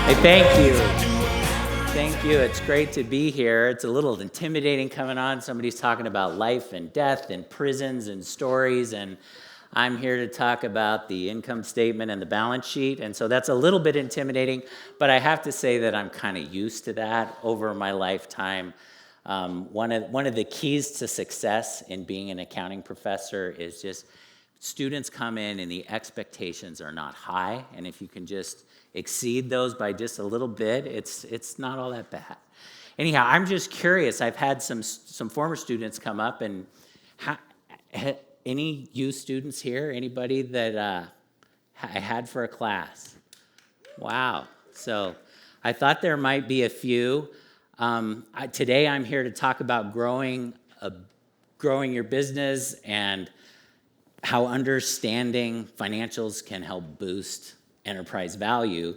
Hey, thank you. Thank you. It's great to be here. It's a little intimidating coming on. Somebody's talking about life and death and prisons and stories, and I'm here to talk about the income statement and the balance sheet. And so that's a little bit intimidating, but I have to say that I'm kind of used to that over my lifetime. One of the keys to success in being an accounting professor is just students come in and the expectations are not high, and if you can just exceed those by just a little bit, it's not all that bad. Anyhow, I'm just curious. I've had some former students come up, and any you students here? Anybody that I had for a class? Wow. So I thought there might be a few. Today I'm here to talk about growing your business and how understanding financials can help boost enterprise value.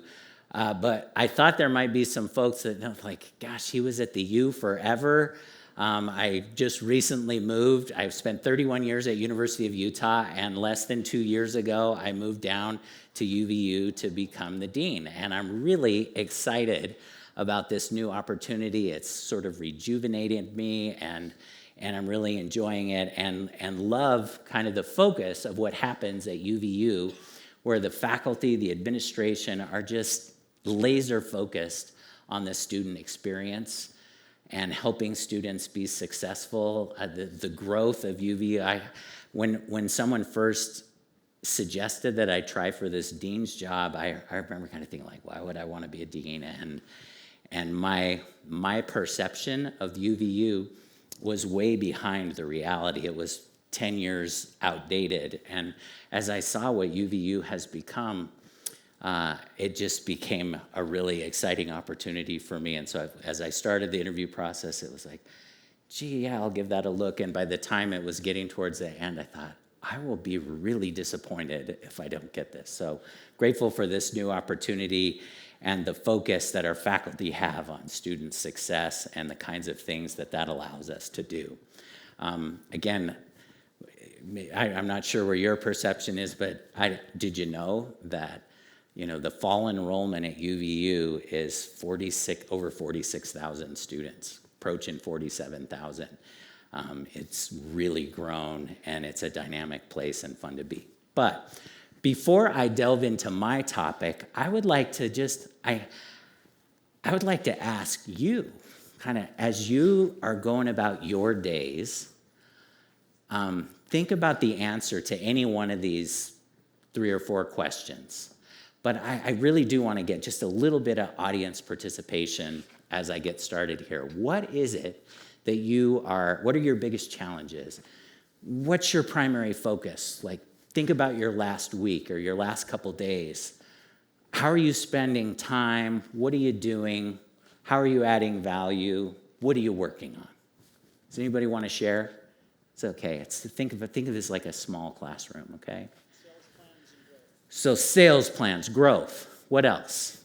But I thought there might be some folks that like, gosh, he was at the U forever. I just recently moved. I've spent 31 years at University of Utah, and less than 2 years ago, I moved down to UVU to become the dean. And I'm really excited about this new opportunity. It's sort of rejuvenated me, and I'm really enjoying it and love kind of the focus of what happens at UVU, where the faculty, the administration are just laser focused on the student experience and helping students be successful. The growth of UVU, when someone first suggested that I try for this dean's job, I remember kind of thinking like, why would I want to be a dean? And my perception of UVU was way behind the reality. It was 10 years outdated. And as I saw what UVU has become, it just became a really exciting opportunity for me. And so as I started the interview process, it was like, gee, yeah, I'll give that a look. And by the time it was getting towards the end, I thought, I will be really disappointed if I don't get this. So grateful for this new opportunity and the focus that our faculty have on student success and the kinds of things that allows us to do. Again, I'm not sure where your perception is, but did you know that the fall enrollment at UVU is over 46,000 students, approaching 47,000. It's really grown, and it's a dynamic place and fun to be. But before I delve into my topic, I would like to ask you, kind of as you are going about your days, think about the answer to any one of these 3 or 4 questions. But I really do want to get just a little bit of audience participation as I get started here. What is it that what are your biggest challenges? What's your primary focus? Like, think about your last week or your last couple days. How are you spending time? What are you doing? How are you adding value? What are you working on? Does anybody want to share? It's okay. Think of this like a small classroom, okay? Sales plans and growth. So sales plans, growth. What else?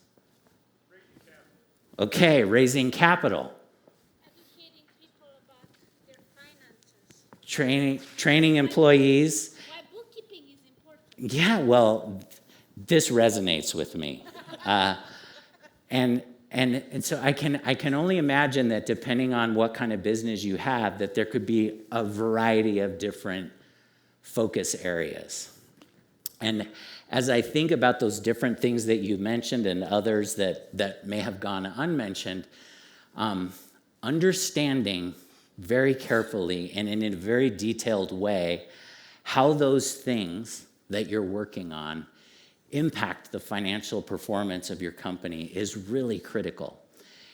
Raising capital. Okay, raising capital. Educating people about their finances. Training employees. Why bookkeeping is important. Yeah, well, this resonates with me. And so I can only imagine that depending on what kind of business you have, that there could be a variety of different focus areas. And as I think about those different things that you mentioned and others that may have gone unmentioned, understanding very carefully and in a very detailed way how those things that you're working on impact the financial performance of your company is really critical.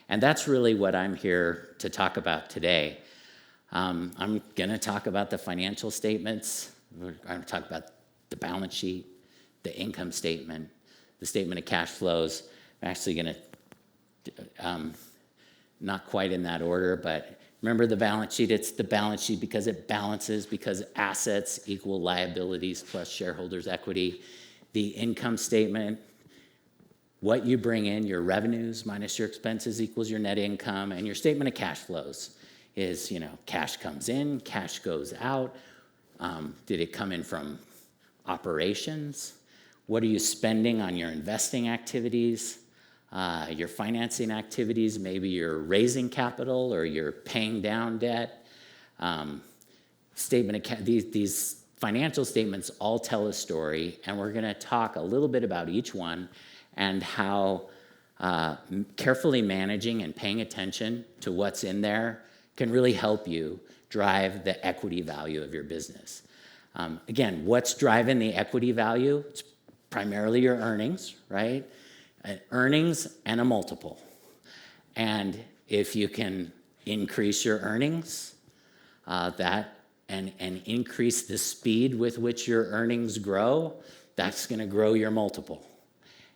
And that's really what I'm here to talk about today. I'm going to talk about the financial statements. I'm going to talk about the balance sheet, the income statement, the statement of cash flows. I'm actually going to, not quite in that order, but remember the balance sheet. It's the balance sheet because it balances, because assets equal liabilities plus shareholders' equity. The income statement, what you bring in, your revenues minus your expenses equals your net income, and your statement of cash flows is, cash comes in, cash goes out. Did it come in from operations? What are you spending on your investing activities? your financing activities, maybe you're raising capital or you're paying down debt. These financial statements all tell a story, and we're going to talk a little bit about each one and how carefully managing and paying attention to what's in there can really help you drive the equity value of your business. Again, what's driving the equity value? It's primarily your earnings, right? Earnings and a multiple. And if you can increase your earnings, and increase the speed with which your earnings grow, that's going to grow your multiple.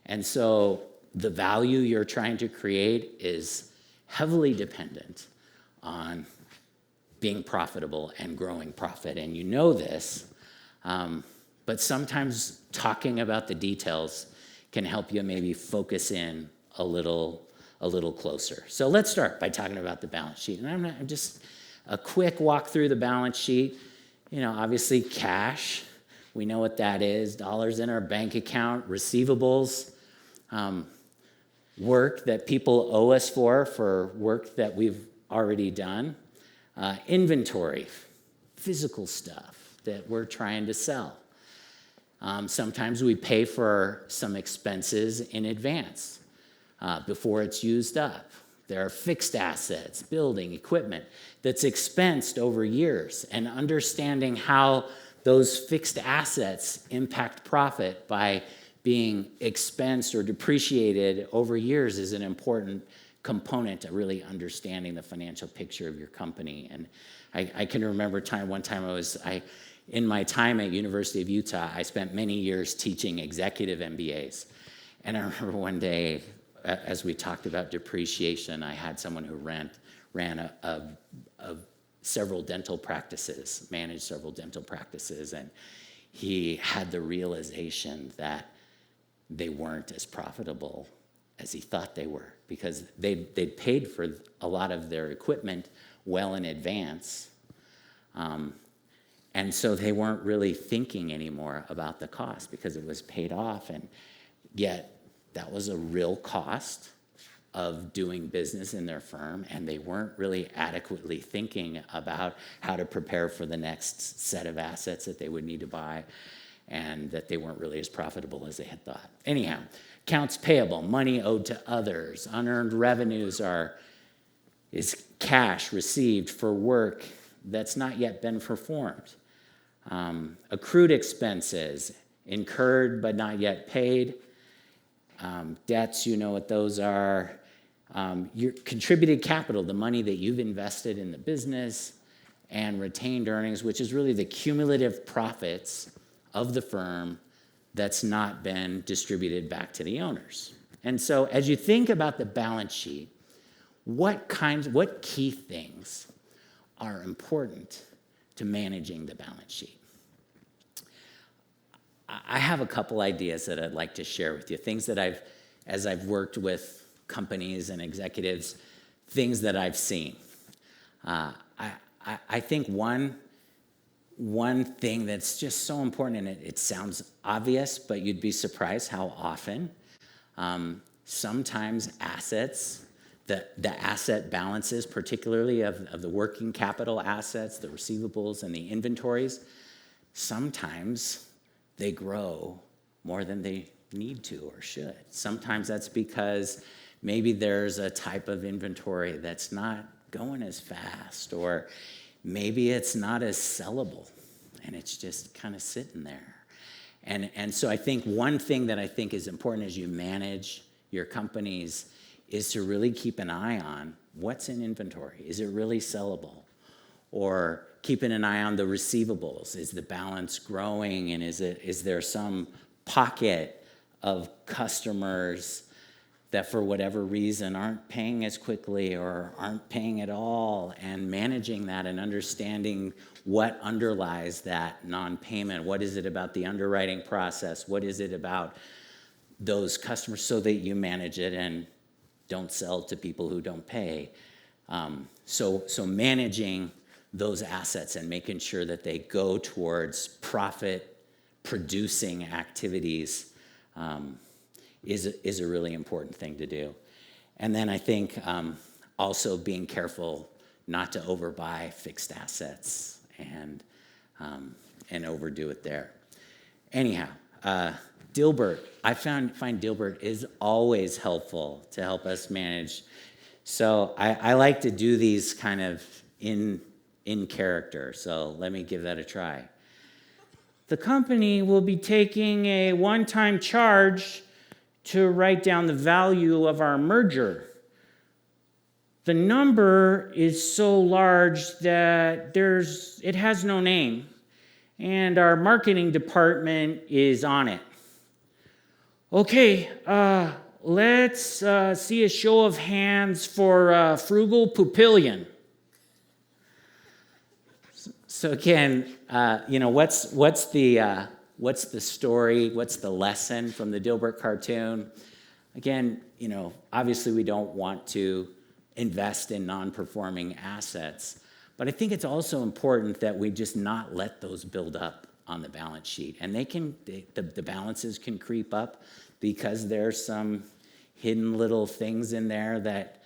And so the value you're trying to create is heavily dependent on being profitable and growing profit. And you know this, but sometimes talking about the details can help you maybe focus in a little closer. So let's start by talking about the balance sheet. And I'm just a quick walk through the balance sheet. Obviously cash, we know what that is, dollars in our bank account, receivables, work that people owe us for work that we've already done, inventory, physical stuff that we're trying to sell. Sometimes we pay for some expenses in advance before it's used up. There are fixed assets, building, equipment that's expensed over years, and understanding how those fixed assets impact profit by being expensed or depreciated over years is an important component to really understanding the financial picture of your company. And I can remember one time in my time at University of Utah, I spent many years teaching executive MBAs. And I remember one day, as we talked about depreciation, I had someone who ran several dental practices, managed several dental practices, and he had the realization that they weren't as profitable as he thought they were, because they'd paid for a lot of their equipment well in advance, and so they weren't really thinking anymore about the cost because it was paid off, and yet that was a real cost of doing business in their firm, and they weren't really adequately thinking about how to prepare for the next set of assets that they would need to buy, and that they weren't really as profitable as they had thought. Anyhow, accounts payable, money owed to others, unearned revenues is cash received for work that's not yet been performed. Accrued expenses, incurred but not yet paid. Debts, you know what those are. Your contributed capital, the money that you've invested in the business, and retained earnings, which is really the cumulative profits of the firm that's not been distributed back to the owners. And so as you think about the balance sheet, what key things are important to managing the balance sheet? I have a couple ideas that I'd like to share with you, things that as I've worked with companies and executives, things that I've seen. I think one thing that's just so important, and it sounds obvious, but you'd be surprised how often sometimes assets, the asset balances, particularly of the working capital assets, the receivables and the inventories, sometimes they grow more than they need to or should. Sometimes that's because maybe there's a type of inventory that's not going as fast, or maybe it's not as sellable and it's just kind of sitting there. And so I think one thing that I think is important as you manage your companies is to really keep an eye on what's in inventory. Is it really sellable? Or keeping an eye on the receivables. Is the balance growing, and is there some pocket of customers that for whatever reason aren't paying as quickly or aren't paying at all, and managing that and understanding what underlies that non-payment. What is it about the underwriting process? What is it about those customers, so that you manage it and don't sell to people who don't pay. So managing those assets and making sure that they go towards profit-producing activities is a really important thing to do. And then I think also being careful not to overbuy fixed assets and overdo it there. Anyhow, Dilbert, I find Dilbert is always helpful to help us manage. So I like to do these kind of in character. So let me give that a try. The company will be taking a one-time charge to write down the value of our merger. The number is so large that it has no name, and our marketing department is on it. Okay, let's see a show of hands for frugal pupillion. So again, what's the story? What's the lesson from the Dilbert cartoon? Again, obviously we don't want to invest in non-performing assets, but I think it's also important that we just not let those build up on the balance sheet. And the balances can creep up because there's some hidden little things in there that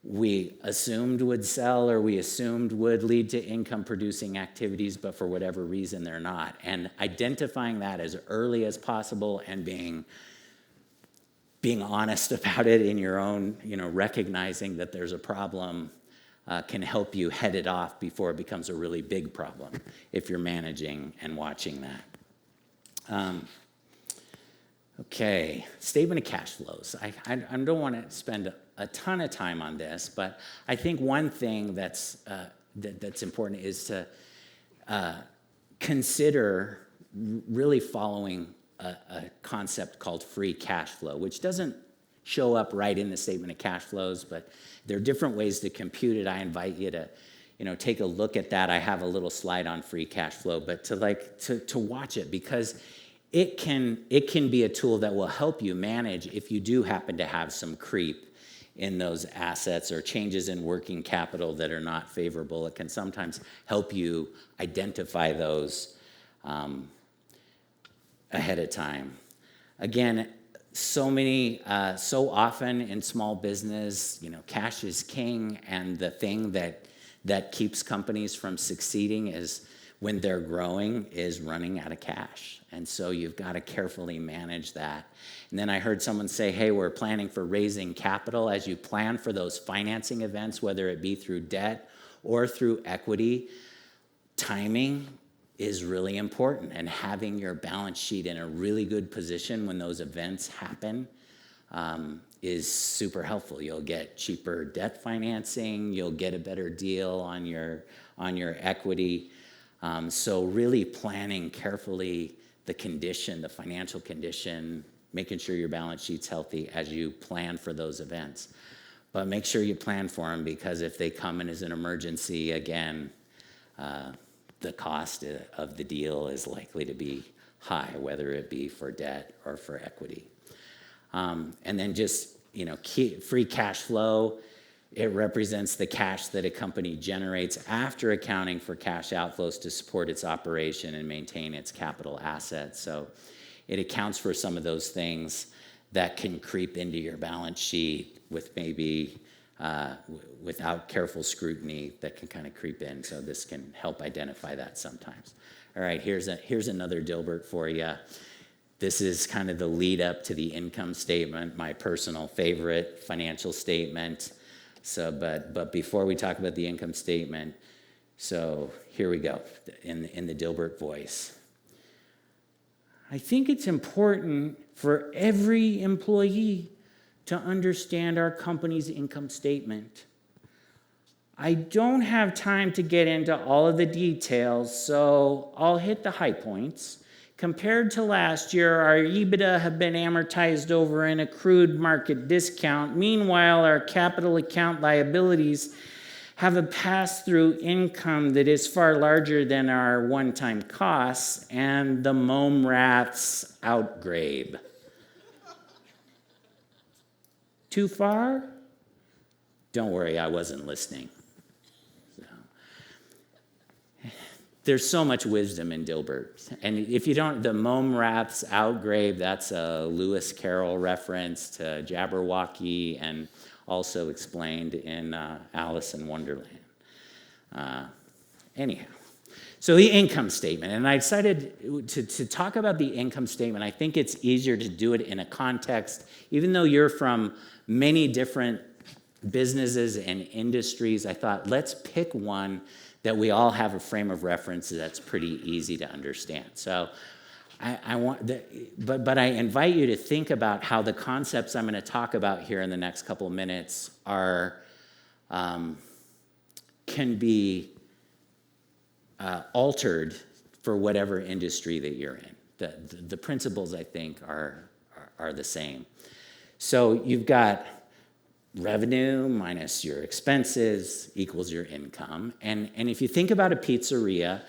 we assumed would sell or we assumed would lead to income producing activities, but for whatever reason they're not. And identifying that as early as possible and being honest about it in your own, recognizing that there's a problem can help you head it off before it becomes a really big problem if you're managing and watching that. Okay, statement of cash flows. I don't want to spend a ton of time on this, but I think one thing that's important is to consider really following a concept called free cash flow, which doesn't show up right in the statement of cash flows, but there are different ways to compute it. I invite you to, take a look at that. I have a little slide on free cash flow, but to watch it, because it can be a tool that will help you manage if you do happen to have some creep in those assets or changes in working capital that are not favorable. It can sometimes help you identify those ahead of time. Again, so often in small business, cash is king, and the thing that keeps companies from succeeding is when they're growing is running out of cash. And so you've got to carefully manage that. And then I heard someone say, hey, we're planning for raising capital. As you plan for those financing events, whether it be through debt or through equity, timing is really important, and having your balance sheet in a really good position when those events happen is super helpful. You'll get cheaper debt financing, you'll get a better deal on your equity. So really planning carefully the financial condition, making sure your balance sheet's healthy as you plan for those events. But make sure you plan for them, because if they come in as an emergency, again, the cost of the deal is likely to be high, whether it be for debt or for equity. And then just, free cash flow, it represents the cash that a company generates after accounting for cash outflows to support its operation and maintain its capital assets. So it accounts for some of those things that can creep into your balance sheet with maybe without careful scrutiny that can kind of creep in. So this can help identify that sometimes. All right, here's another Dilbert for you. This is kind of the lead up to the income statement, my personal favorite financial statement. So, but before we talk about the income statement, so here we go in the Dilbert voice. I think it's important for every employee to understand our company's income statement. I don't have time to get into all of the details, so I'll hit the high points. Compared to last year, our EBITDA have been amortized over an accrued market discount. Meanwhile, our capital account liabilities have a pass-through income that is far larger than our one-time costs, and the MOMRAT's outgrade. Too far? Don't worry, I wasn't listening. there's so much wisdom in Dilbert. And if you don't, the Mome Rath's Outgrave, that's a Lewis Carroll reference to Jabberwocky and also explained in Alice in Wonderland. Anyhow, so the income statement, and I decided to talk about the income statement. I think it's easier to do it in a context, even though you're from many different businesses and industries. I thought, let's pick one that we all have a frame of reference that's pretty easy to understand. So but I invite you to think about how the concepts I'm going to talk about here in the next couple of minutes are can be altered for whatever industry that you're in. The principles, I think, are the same. So you've got revenue minus your expenses equals your income. And if you think about a pizzeria,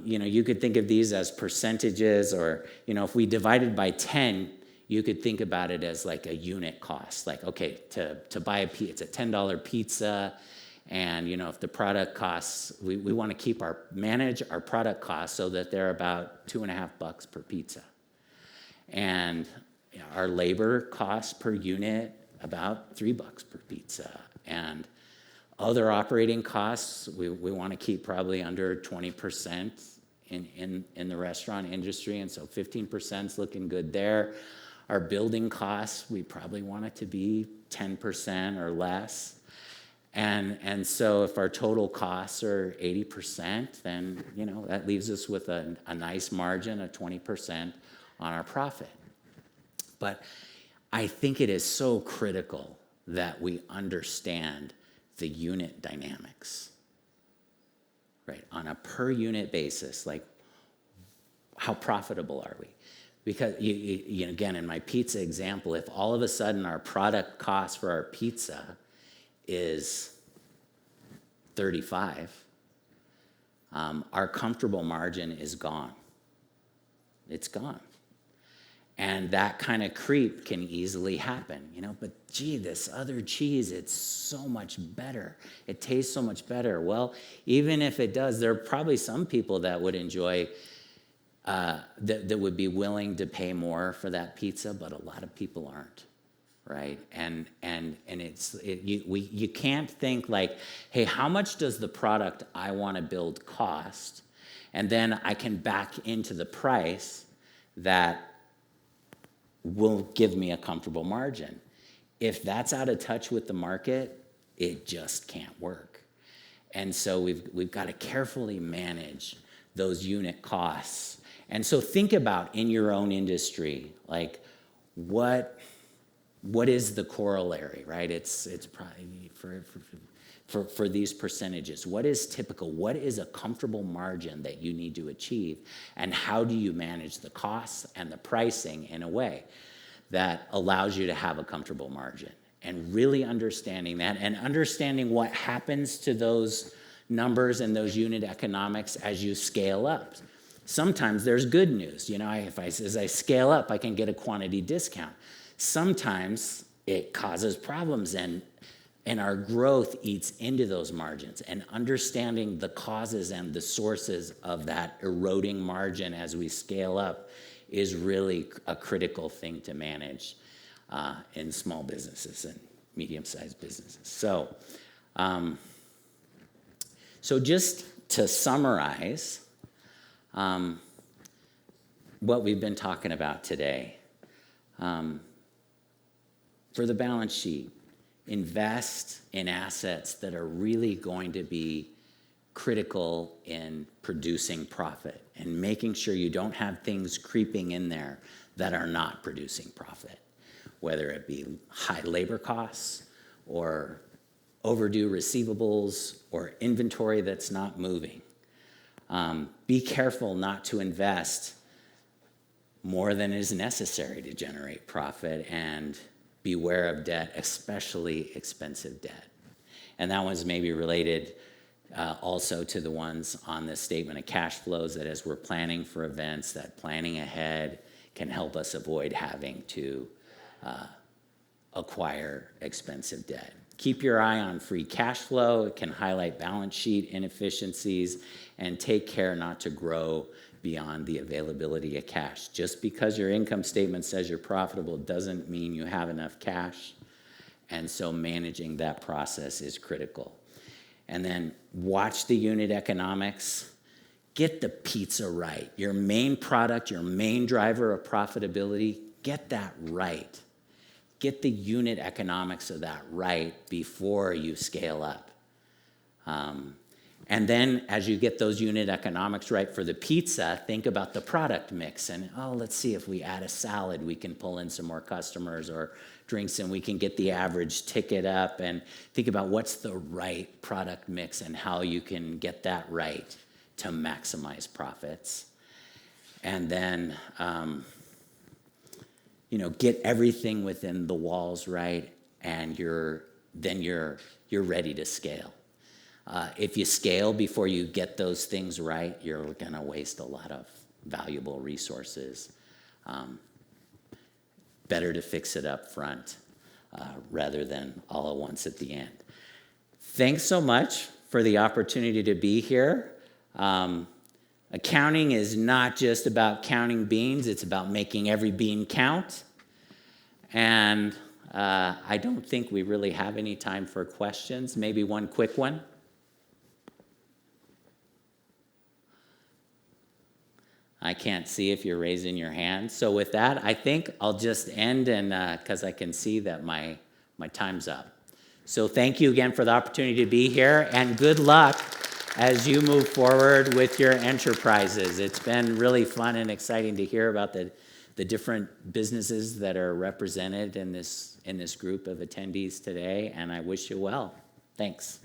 you could think of these as percentages, or, if we divided by 10, you could think about it as like a unit cost. Like, okay, to buy it's a $10 pizza, and, if the product costs, we want to manage our product costs so that they're about $2.50 per pizza. And our labor costs per unit, about $3 per pizza. And other operating costs, we want to keep probably under 20% in the restaurant industry, and so 15% is looking good there. Our building costs, we probably want it to be 10% or less. And so if our total costs are 80%, then, that leaves us with a nice margin of 20% on our profit. But I think it is so critical that we understand the unit dynamics, right? On a per unit basis, like, how profitable are we? Because, again, in my pizza example, if all of a sudden our product cost for our pizza is 35, our comfortable margin is gone. It's gone. And that kind of creep can easily happen, but gee, this other cheese, it's so much better. It tastes so much better. Well, even if it does, there are probably some people that would enjoy, that would be willing to pay more for that pizza, but a lot of people aren't, right? And you can't think like, hey, how much does the product I want to build cost? And then I can back into the price that will give me a comfortable margin. If that's out of touch with the market, it just can't work. And so we've got to carefully manage those unit costs. And so think about in your own industry, like, what is the corollary, right? It's probably for these percentages. What is typical? What is a comfortable margin that you need to achieve? And how do you manage the costs and the pricing in a way that allows you to have a comfortable margin? And really understanding that, and understanding what happens to those numbers and those unit economics as you scale up. Sometimes there's good news. As I scale up, I can get a quantity discount. Sometimes it causes problems, and our growth eats into those margins. And understanding the causes and the sources of that eroding margin as we scale up is really a critical thing to manage in small businesses and medium-sized businesses. So just to summarize what we've been talking about today, for the balance sheet, invest in assets that are really going to be critical in producing profit and making sure you don't have things creeping in there that are not producing profit, whether it be high labor costs or overdue receivables or inventory that's not moving. Be careful not to invest more than is necessary to generate profit, and beware of debt, especially expensive debt. And that one's maybe related also to the ones on this statement of cash flows, that as we're planning for events, that planning ahead can help us avoid having to acquire expensive debt. Keep your eye on free cash flow. It can highlight balance sheet inefficiencies, and take care not to grow beyond the availability of cash. Just because your income statement says you're profitable doesn't mean you have enough cash. And so managing that process is critical. And then watch the unit economics. Get the pizza right. Your main product, your main driver of profitability, get that right. Get the unit economics of that right before you scale up. And then as you get those unit economics right for the pizza, think about the product mix. And, let's see if we add a salad, we can pull in some more customers, or drinks, and we can get the average ticket up. And think about what's the right product mix and how you can get that right to maximize profits. And then, get everything within the walls right, and you're ready to scale. If you scale before you get those things right, you're going to waste a lot of valuable resources. Better to fix it up front rather than all at once at the end. Thanks so much for the opportunity to be here. Accounting is not just about counting beans, it's about making every bean count. And I don't think we really have any time for questions. Maybe one quick one. I can't see if you're raising your hand. So with that, I think I'll just end, and because I can see that my time's up. So thank you again for the opportunity to be here, and good luck as you move forward with your enterprises. It's been really fun and exciting to hear about the different businesses that are represented in this group of attendees today, and I wish you well. Thanks.